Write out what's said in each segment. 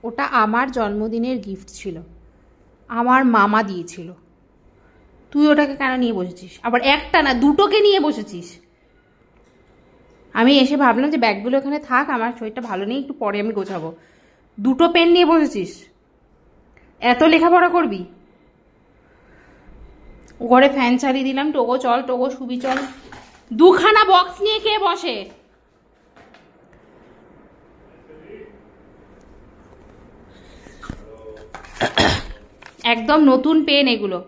ওটা আমার জন্মদিনের গিফট ছিল, আমার মামা দিয়েছিল। তুই ওটাকে কেন নিয়ে বসেছিস? আবার একটা না, দুটোকে নিয়ে বসেছিস। আমি এসে ভাবলাম যে ব্যাগগুলো এখানে থাক, আমার শরীরটা ভালো নেই, একটু পরে আমি গোছাবো। দুটো পেন নিয়ে বসেছিস, এত লেখাপড়া করবি? ঘরে ফ্যান চালিয়ে দিলাম, টোগো চল, টোগো শুবি চল। দুখানা বক্স নিয়ে কে বসে? একদম নতুন পেন এগুলো,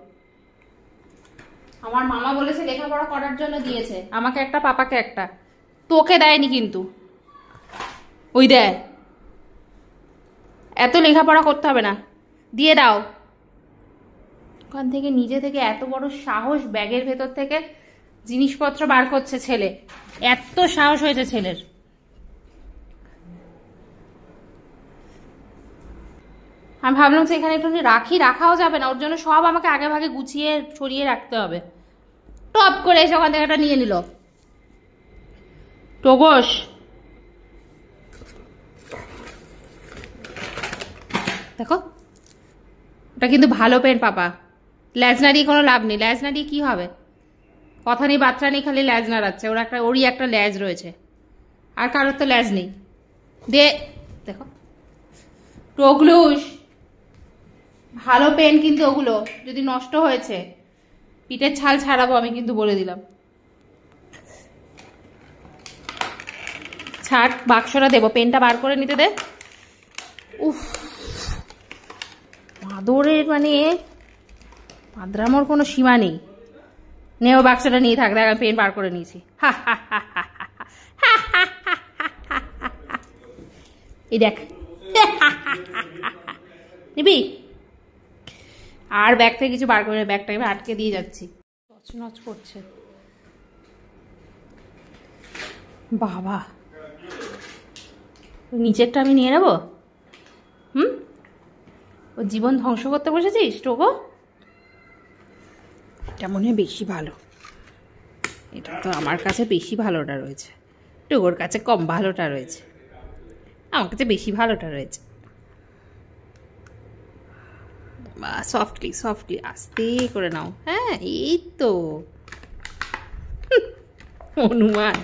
আমার মামা বলেছে লেখাপড়া করার জন্য দিয়েছে, আমাকে একটা পাপাকে একটা, তোকে দেয়নি কিন্তু। ওই দেয়, এত লেখাপড়া করতে হবে না, দিয়ে দাও। ওখান থেকে নিজে থেকে এত বড় সাহস, ব্যাগের ভেতর থেকে জিনিসপত্র বার করছে ছেলে, এত সাহস হয়েছে ছেলের। আমি ভাবলাম যে এখানে একটু রাখাও যাবে না, ওর জন্য সব আমাকে আগে ভাগে গুছিয়ে ছড়িয়ে রাখতে হবে। টপ করে এসে ওখান থেকে একটা নিয়ে নিল। টগোস, দেখো ওটা কিন্তু ভালো পেন পাপা, ল্যাজনা দিয়ে কোনো লাভ নেই, ল্যাজনা দিয়ে কি হবে? কথা নেই বার্তা নেই, খালি ল্যাজ নাড়াচ্ছে, ওরই একটা ল্যাজ রয়েছে, আর কারোর তো ল্যাজ নেই। দে, দেখো টগলুস, ভালো পেন কিন্তু ওগুলো, যদি নষ্ট হয়েছে পিঠের ছাল ছাড়াবো আমি কিন্তু, বলে দিলাম। ছাড়, বাক্সটা দেবো, পেনটা বার করে নিতে দে। উফ, মাদরের মানে মাদ্রামোর কোনো সীমা নেই। নেও বাক্সটা নিয়ে থাক, দেখ আমি পেন বার করে নিয়েছি। এই দেখ, নিবি? আর ব্যাগ থেকে কিছু বার করে, ব্যাগটাকে আমি আটকে দিয়ে যাচ্ছি, নচ করছে। বাবা, নিচেরটা আমি নিয়ে নেবো? ও জীবন ধ্বংস করতে বসেছিস টোগো? এটা মনে হয় বেশি ভালো, এটা তো আমার কাছে বেশি ভালোটা রয়েছে, টোগোর কাছে কম ভালোটা রয়েছে, আমার কাছে বেশি ভালোটা রয়েছে। সফটলি সফটলি আস্তে করে নাও। হ্যাঁ এই তো হনুমান।